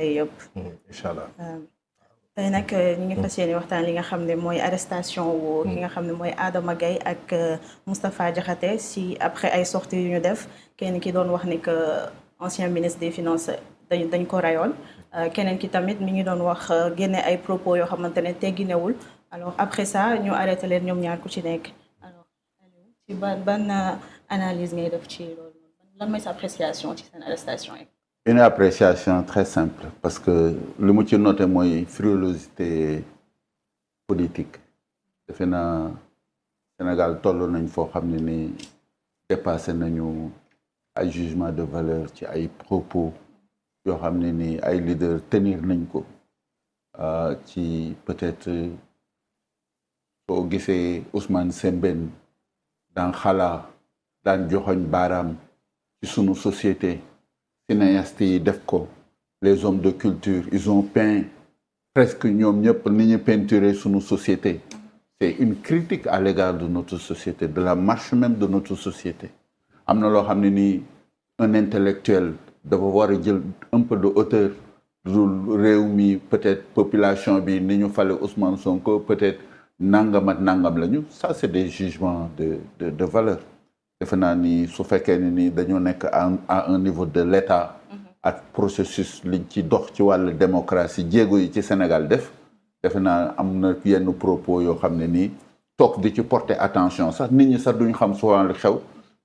yëpp. incha allah. tey nag ñu ngi fas yéene waxtaan li nga xam ne mooy arrestation wu ki nga xam ne mooy Adama Gaye ak Moustapha Diakhaté si après ay sorties yu ñu def kenn ki doon wax ni que ancien ministre des finances dañ ko rayoon keneen ki tamit mi ngi doon wax génne ay propos yoo xamante ne tegginewul alors après ça ñu arrêté leen ñoom ñaar ku ci nekk alors ci ban analyse ngay def ci loolu lan mooy sa appréciation ci seen arrestation yi. Une appréciation très simple parce que li mu ci noté mooy frilosité politique defe naa Sénégal toll nañ foo xam ne ni dépassé nañu ay jugement de valeur ci ay propos yoo xam ne ni ay leaders tenir nañ ko ci peut-être soo gisee Ousmane Sembène daan xalaa daan joxoñ baaraam ci sunu société cinéastes yi def ko les hommes de culture ils ont peint presque ñoom ñëpp ni ñu peinturer sunu société c'est une critique à l'égard de notre société de la marche même de notre société am na loo xam ne nii un intellectuel dafa war a jël un peu de hauteur du réew mi peut-être population bi ni ñu fale Ousmane Sonko peut-être nangam ak nangam lañu ça c'est des jugements de valeur defe naa ni su fekkee ne ni dañoo nekk à un niveau de l'État ak processus liñ ci dox ci wàllu démocratie jéego yi ci Sénégal defe naa am na yenn propos yoo xam ne nii toog di ci porter attention sax nit ñi sax duñ xam souvent li xew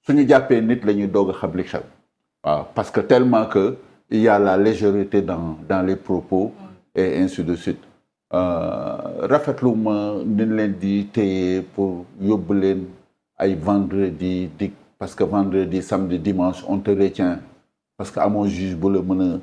suñu jàppee nit la ñuy doog a xam li xew waaw parce que tellement que il y a la légèreté dans les propos et ainsi de suite rafetlu ma ni leen di téye pour yóbbu leen ay vendredi parce que vendredi samedi dimanche on te retient parce que amoo juge bu la mën a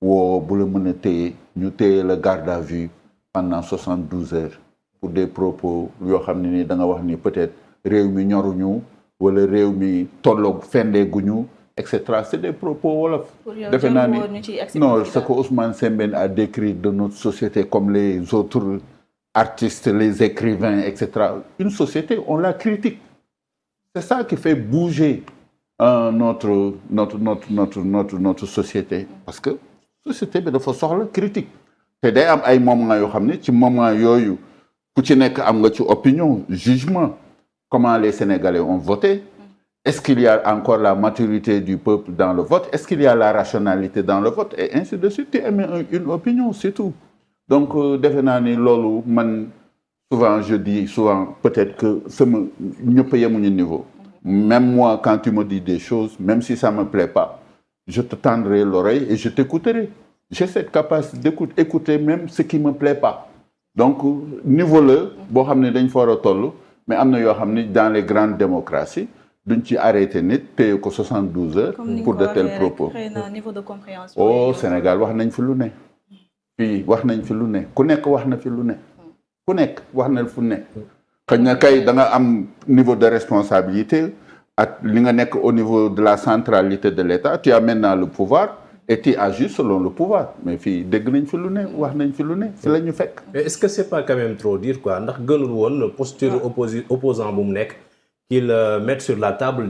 woo bu la mën a téye ñu téye la garde à vue pendant 72 heures pour des propos yoo xam ne ni da nga wax ni peut-être réew mi ñoruñu wala réew mi tolloog fendeeguñu et cetera c'est des propos wolof. defe naa ni non ce que Ousmane Sembène a décrit de notre société comme les autres artistes les écrivains et cetera une société on la critique. C'est ça qui fait bouger notre société parce que société bi dafa soxla critique te day am ay moments yoo xam ne ci moment yooyu ku ci nekk am nga ci opinion jugement comment les Sénégalais ont voté est-ce qu'il y a encore la maturité du peuple dans le vote est-ce qu'il y a la rationalité dans le vote et ainsi de suite tu émets une opinion c'est tout donc defe naa ni loolu man souvent je dis souvent peut-être que sama ñëpp yemuñu niveau même moi quand tu me dis des choses même si ça me plaît pas je te tendrai l'oreille et je t'écouterai j'ai cette capacité d'écouter même ce qui me plaît pas donc niveau la boo xam ne dañ fa war a toll mais am na yoo xam ne dans les grandes démocraties duñ ci arrêté nit paye ko 72 heures pour de tels propos au Sénégal wax nañ fi lu ne fii wax nañ fi lu ne ku nekk wax na fi lu ne ku nekk wax na fu ne xëy na kay da nga am niveau de responsabilité ak li nga nekk au niveau de la centralité de l'État tu as maintenant le pouvoir et tu agis selon le pouvoir mais fii dégg nañ fi lu ne wax nañ fi lu ne fi la ñu fekk. mais est-ce que c'est pas quand même trop dire quoi ndax gënul woon posture opposant bu mu nekk qu'il mette sur la table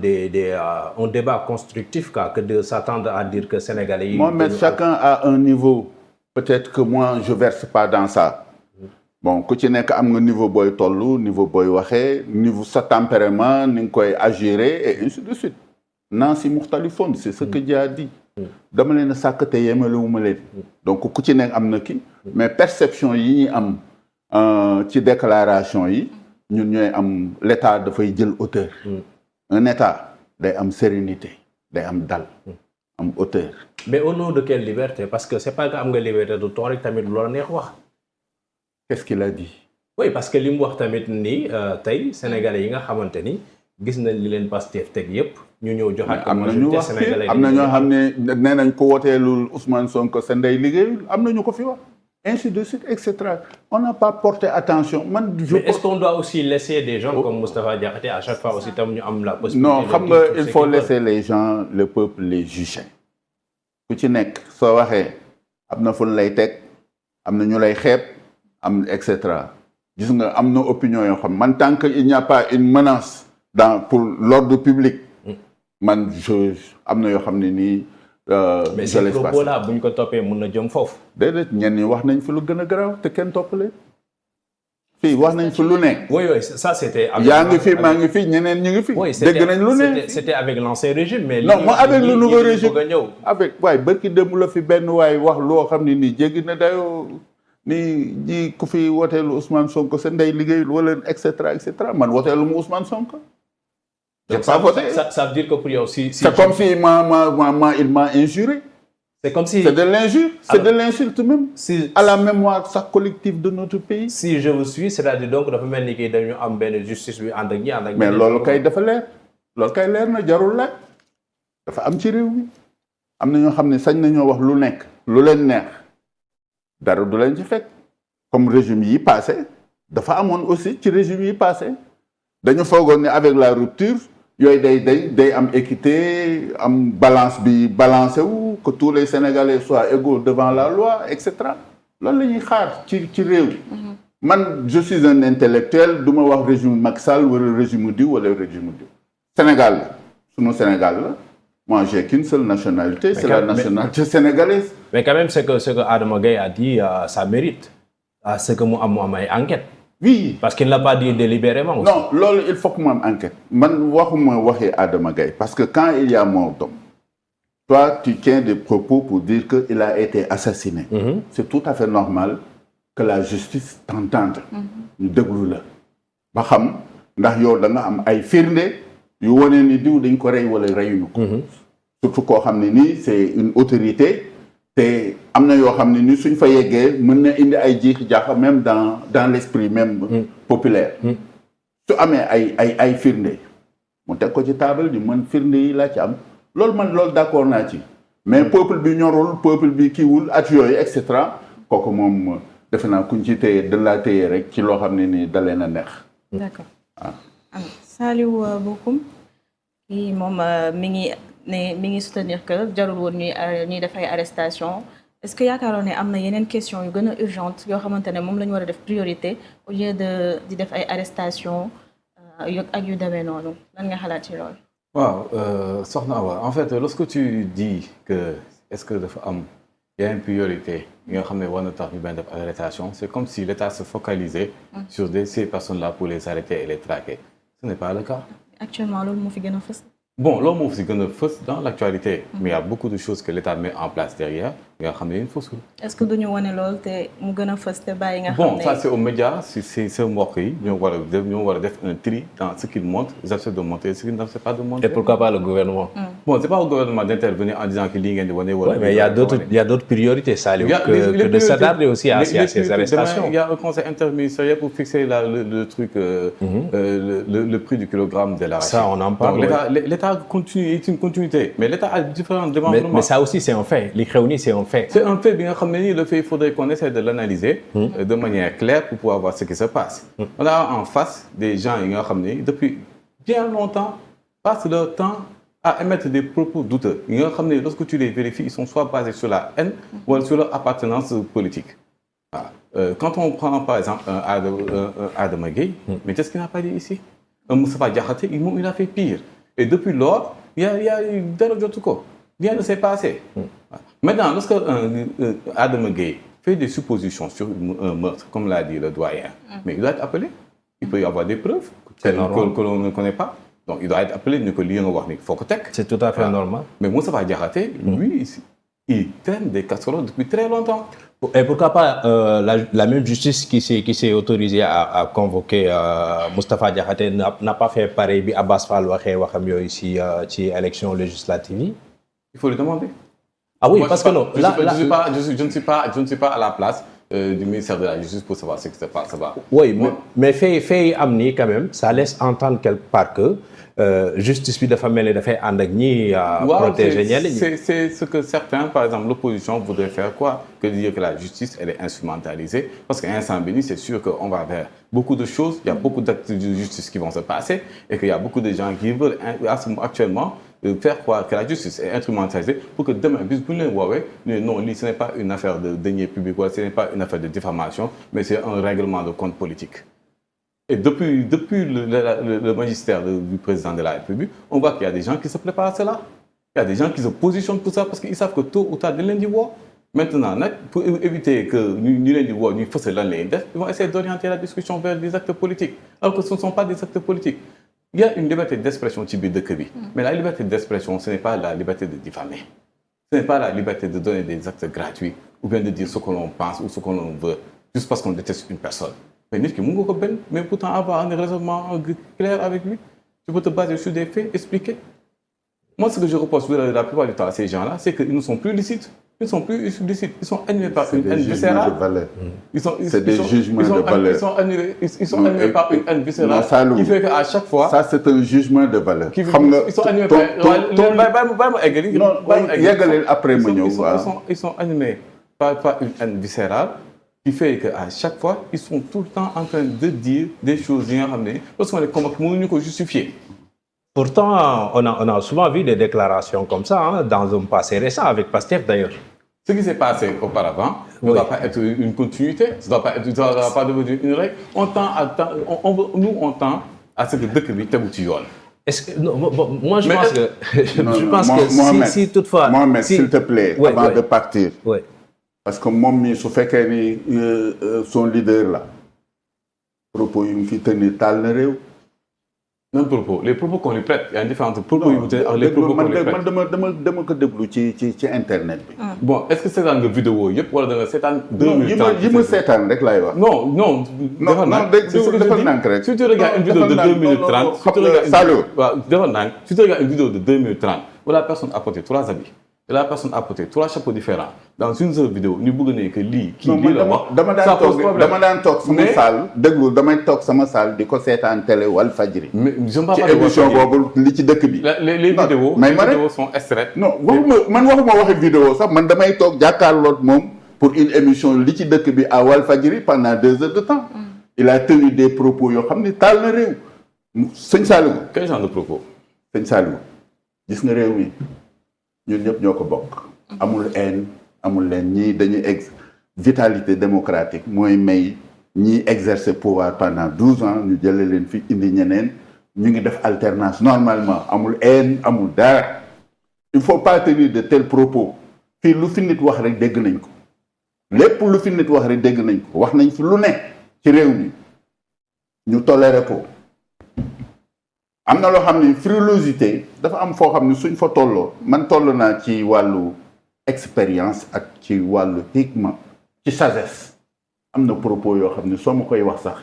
un débat constructif quoi que de s'attendre à dire que Sénégalais yi. mais chacun a un niveau peut-être que moi je verse pas dans ça. bon ku ci nekk am nga niveau booy tollu niveau booy waxee niveau sa tempérament ni nga koy agiré et ainsi de suite Nancy muxtalifoon c'est ce que Dieu a dit dama leen a sàkk te yemalewuma leen donc ku ci nekk am na ki mais perception yi ñuy am ci déclaration yi ñun ñooy am l'État dafay jël hauteur un État day am sérénité day am dal am hauteur mais au nom de quelle liberté parce que c'est pas que am nga liberté du ton rek tamit loola neex wax. Qu'est-ce qu'il a dit? Oui parce que li mu wax tamit nii tey sénégalais yi nga xamante ni gis nañ li leen Pastef teg yépp ñu ñëw joxaat ko majorité sénégalais am na ñoo xam ne nee nañ ko woteelul Ousmane Sonko sa ndey liggéeyul am na ñu ko fi wax ainsi de suite et cetera on n'a pas porté attention man. mais est-ce qu'on doit aussi laisser des gens comme Moustapha Diakhaté à chaque fois aussi tam ñu am la possibilité. non xam nga il faut laisser les gens le peuple les juger ku ci nekk soo waxee am na fu lay teg am na ñu lay xeeb. am et cetera gis nga am na opinion yoo xam man tant que il n'y a pas une menace pour l'ordre public man am na yoo xam ne nii mais je ces laisse propos passer. là bu ñu ko toppee mun na jëm foofu. déedéet ñenn ñi wax nañ fi lu gën a garaaw te kenn toppale fii wax nañ fi lu ne. oui ça c'était. yaa ngi fi maa ngi fi ñeneen ñu ngi fi. oui dégg nañ lu ne. c'était avec l'ancien régime. mais non moi avec le nouveau régime bëgg a ñëw. avec waaye barki démb la fi benn waay wax loo xam ne nii jéggi na dayoo ni ji ku fi woteelu Ousmane Sonko sa ndey liggéeyul wala et cetera man woteelu mu Ousmane Sonko. j'ai pas voté. ça veut dire que pour yow si c'est comme si il m'a injuré. c'est comme si c'est de l'injure c'est de l'insulte même. si à la mémoire sax collective de notre pays. si je vous suis c'est-à-dire donc dafa mel ni que dañu am benn justice bi ànd ak ñi ànd ak. mais loolu kay dafa leer loolu kay leer na jarul laaj dafa am ci réew mi am na ñoo xam ne sañ nañoo wax lu nekk lu leen neex dara du leen ci fekk comme régime yi passé dafa amoon aussi ci régime yi passé dañu foogoon ne avec la rupture yooyu day am équité am balance bi balancé wu que tous les Sénégalais soient égaux devant la loi et cetera loolu la ñuy xaar ci réew. man je suis un intellectuel du ma wax régime Macky Sall wala régime diw wala régime diw. Sénégal la sunu Sénégal la moi j'ai qu'une seule nationalité. C'est la nationalité sénégalaise. mais quand même ce que Adama Gaye a dit ça mérite ce que mu am ay enquête. oui parce qu'il ne l'a pas dit délibérément aussi. non loolu il faut que mu am enquête man waxuma waxee Adama Gaye parce que quand il y a mort d'homme toi tu tiens des propos pour dire que il a été assassiné. C'est tout à fait normal que la justice t'entende. ñu déglu la ba xam ndax yow da nga am ay firnde yu wane ni diw dañ ko rey wala reyuñu ko. surtout koo xam ne nii c'est une autorité te am na yoo xam ne ni suñ fa yeggee mën na indi ay jiixi jaaxa même dans l'esprit même populaire. su amee ay firnde mu teg ko ci table di mën firnde yi laa ci am loolu d'accord naa ci mais peuple bi ñorul peuple bi kiiwul at yooyu et cetera kooku moom defe naa kuñ ci téye dañ laa téye rek ci loo xam ne ni da leen a neex. d'accord Saliou Bokoum kii moom mi ngi soutenir que jarul woon ñuy def ay arrestation est-ce que yaakaaroon ne am na yeneen question yu gën a urgente yoo xamante ne moom la ñu war a def priorité au lieu di def ay arrestation ak yu demee noonu lan nga xalaat ci loolu. waaw soxna Awa en fait lorsque tu dis que est-ce que dafa y a une priorité yi nga xam ne war na tax ñu bañ def arrestation c'est comme si l'État se focalisait sur ces personnes-là pour les arrêter et les traquer ce n'est pas le cas. actuellement loolu moo fi gën a fës. Bon, loolu moo fi gën a fës dans l'actualité. Mais il y a beaucoup de choses que l'État met en place derrière nga xam ne fësul. est-ce que duñu wane loolu te mu gën a fës te bàyyi nga xam ne. bon ça c'est aux médias si sa mbokk yi ñoo war a def un tri dans ce qu'ils montrent ils acceptent de montrer ce qu'ils n'acceptent pas de montrer. et pourquoi pas le gouvernement. bon c'est pas au gouvernement d'intervenir en disant que lii ngeen di wane. oui mais il y a d'autres priorités Saliou que de s'attarder aussi à ces arrestations. Il y a un conseil interministériel pour fixer le truc le prix du kilogramme de l'arachide. Ça on en parle. Donc l'État continue est une continuité mais l'État a différents démembrements. mais ça aussi c'est un fait li xew nii c'est un fait. C'est un fait bi nga xam ne nii le fait il faudrait qu'on essaie de l'analyser de manière claire pour pouvoir voir ce qui se passe. On a en face des gens yi nga xam ne depuis bien longtemps passent leur temps à émettre des propos douteux yi nga xam ne lorsque tu les vérifies ils sont soit basés sur la haine ou sur leur appartenance politique. Voilà. Quand on prend par exemple un Adama Gaye, mais qu'est-ce qu'il n'a pas dit ici? Un Moustapha Diakhaté, il a fait pire. Et depuis lors, il y a dara jotu ko. Rien ne s'est passé. Maintenant, lorsque Adama Gaye fait des suppositions sur un meurtre, comme l'a dit le doyen, mais il doit être appelé. Il peut y avoir des preuves que l'on ne connaît pas. Donc, il doit être appelé, ne que lire wax ni faut que teg. C'est tout à fait normal. Mais Moustapha Diakhaté, lui, il traîne des casseroles depuis très longtemps. Et pourquoi pas la même justice qui s'est autorisée à convoquer Moustapha Diakhaté n'a pas fait pareil bi Abbas Fall waxee waxam yooyu ci élection législative yi. Il faut le demander. Ah oui, parce que non. Je ne suis pas à la place du ministère de la Justice pour savoir ce qui se passe là-bas. Oui, mais fait am nii quand même, ça laisse entendre quelque part que justice bi dafa mel ni dafay ànd ak ñi protéger ñenn ñi. C'est ce que certains, par exemple l'opposition, voudraient faire quoi? Que dire que la justice elle est instrumentalisée. Parce qu'à instant béni, c'est sûr qu'on va vers beaucoup de choses, il y a beaucoup d'actes de justice qui vont se passer et qu'il y a beaucoup de gens qui veulent actuellement faire croire que la justice est instrumentalisée pour que demain, bis bu leen woowee non lii ce n'est pas une affaire de deniers publics wala ce n'est pas une affaire de diffamation, mais c'est un règlement de compte politique. Et depuis le magistère du président de la République, on voit qu'il y a des gens qui se préparent à cela. Il y a des gens qui se positionnent pour ça parce qu'ils savent que tôt ou tard, dañ leen di woo. Maintenant, pour éviter que ñu leen di woo ñu fësal lan lay def, ils vont essayer d'orienter la discussion vers des actes politiques, alors que ce ne sont pas des actes politiques. Il y a une liberté d'expression ci biir dëkk bi, mais la liberté d'expression, ce n'est pas la liberté de diffamer. Ce n'est pas la liberté de donner des actes gratuits ou bien de dire ce que l'on pense ou ce que l'on veut, juste parce qu'on déteste une personne. Mais nit ki mën nga ko bañ, mais pourtant avoir un raisonnement clair avec lui. Tu peux te baser sur des faits, expliquer. Moi, ce que je reproche la plupart du temps à ces gens-là, c'est qu'ils ne sont plus lucides. Ils ne sont plus lucides. Ils sont animés par une haine viscérale. C'est des jugements de valeur. Ils sont animés par une haine viscérale qui fait qu'à chaque fois... Ça, c'est un jugement de valeur. Ils sont animés par... Ils sont animés par une haine viscérale qui fait qu'à chaque fois, ils sont tout le temps en train de dire des choses lorsqu'on les convoque, nous ne pouvons pas justifier. Pourtant, on a souvent vu des déclarations comme ça, dans un passé récent, avec Pastef d'ailleurs. Ce qui s'est passé auparavant ne doit pas être une continuité, ça ne doit pas devenir une règle. On tend à ce que dëkk bi tegu ci yoon. Est-ce que moi je pense que je pense que si toutefois Mohamed, s'il te plaît, avant de partir. Oui. Parce que moom mi su fekkee ni son leader là propos yu mu fi tenir taal na réew. Non propos, les propos qu'on lui prête, il y a différents propos yu mu tenir les propos qu'on lui prête. dama ko déglu ci internet bi. Bon, est-ce que seetaan nga vidéo yëpp wala da nga seetaan 2030 yi ma seetaan rek laay wax. Non, dafa nànk rek. Si tu regardes une vidéo de 2030, si tu regardes une vidéo de 2030 où la personne a porté 3 habits. Et la personne a porté 3 chapeaux différents. Dans une seule vidéo, nous voulons que lii la wax. Ça pose problème. dama daan toog sama salle déglu damay toog sama salle di ko seetaan télé Walfadjri. Mais je ne parle pas de émission boobu li ci dëkk bi. Les vidéos sont extraites. Non waxuma waxi vidéo sax man damay toog jàkkaarloog moom pour une émission li ci dëkk bi à Walfadjri pendant 2 heures de temps. Il a tenu des propos yoo xam ne taal na réew. Sëñ Saliou. Quel genre de propos? Sëñ Saliou gis nga réew mi. ñun ñëpp ñoo ko bokk. amul haine amul leen ñii dañuy vitalité démocratique mooy may ñiy exercer pouvoir pendant 12 ans ñu jëlee leen fi indi ñeneen ñu ngi def alternance normalement amul haine amul dara. il faut pas tenir de tels propos fii lu fi nit wax rek dégg nañ ko lépp lu fi nit wax rek dégg nañ ko wax nañ fi lu ne ci réew mi ñu toléré ko. am na loo xam ne frilosité dafa am foo xam ne suñ fa tolloo man toll naa ci wàllu expérience ak ci wàllu hikma ci sagesse am na propos yoo xam ne soo ma koy wax sax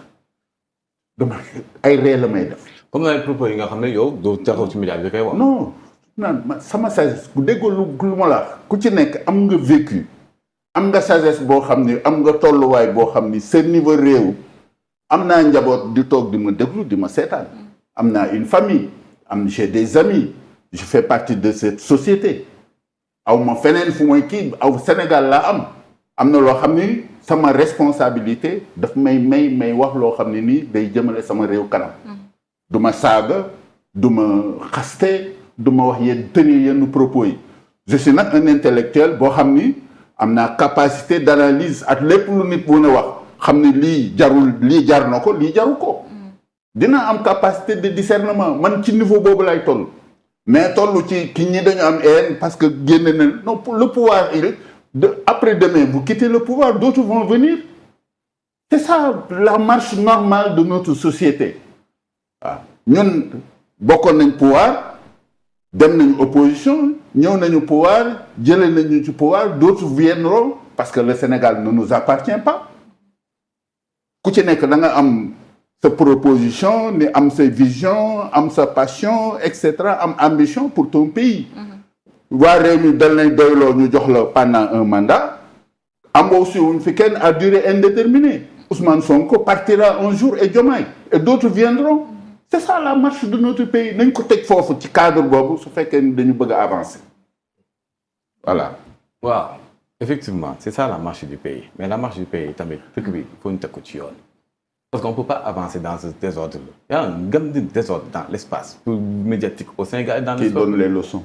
dama ay ree la may def. comme ay propos yi nga xam ne yow doo taxaw ci média bi koy wax. non naan sama sagesse bu déggoo lu ma la ku ci nekk am nga vécu am nga sagesse boo xam ne am nga tolluwaay boo xam ni seen niveau réew am naa njaboot di toog di ma déglu di ma seetaan. am naa une famille j'ai des amis je fais partie de cette société aw ma feneen fu mooy kii aw Sénégal laa am na loo xam ni sama responsabilité daf may wax loo xam ne nii day jëmale sama réew kanam du ma saaga du ma xaste du ma wax tenir propos yi je suis nag un intellectuel boo xam ni am naa capacité d'analyse ak lépp lu nit mën a wax xam ni lii jar na ko lii jaru ko dina am capacité de discernement man ci niveau boobu lay toll mais toll ci ki ñi dañu am haine parce que génne na non le pouvoir après demain vous quittez le pouvoir d'autres vont venir c'est ça la marche normale de notre société waaw ñun bokkoon nañ pouvoir dem nañu opposition ñëw nañu pouvoir jëlee nañu ci pouvoir d'autres viendront parce que le Sénégal ne nous appartient pas ku ci nekk da nga am sa proposition ni am sa vision am sa passion etc am ambition pour ton pays waa réew mi dal nañ doyloo ñu jox la pendant un mandat am aussi wuñ fi kenn à durée indéterminée Ousmane Sonko partira un jour et Diomaye et d'autres viendront c'est ça la marche de notre pays nañ ko teg foofu ci cadre boobu su fekkee ni dañu bëgg a avancer voilà waaw effectivement c'est ça la marche du pays mais la marche du pays tamit dëkk bi il faut ñu teg ko ci yoon parce qu'on ne peut pas avancer dans ce désordre. Il y a un grand désordre dans l'espace médiatique au Sénégal et dans l'espace. Qui donne les leçons.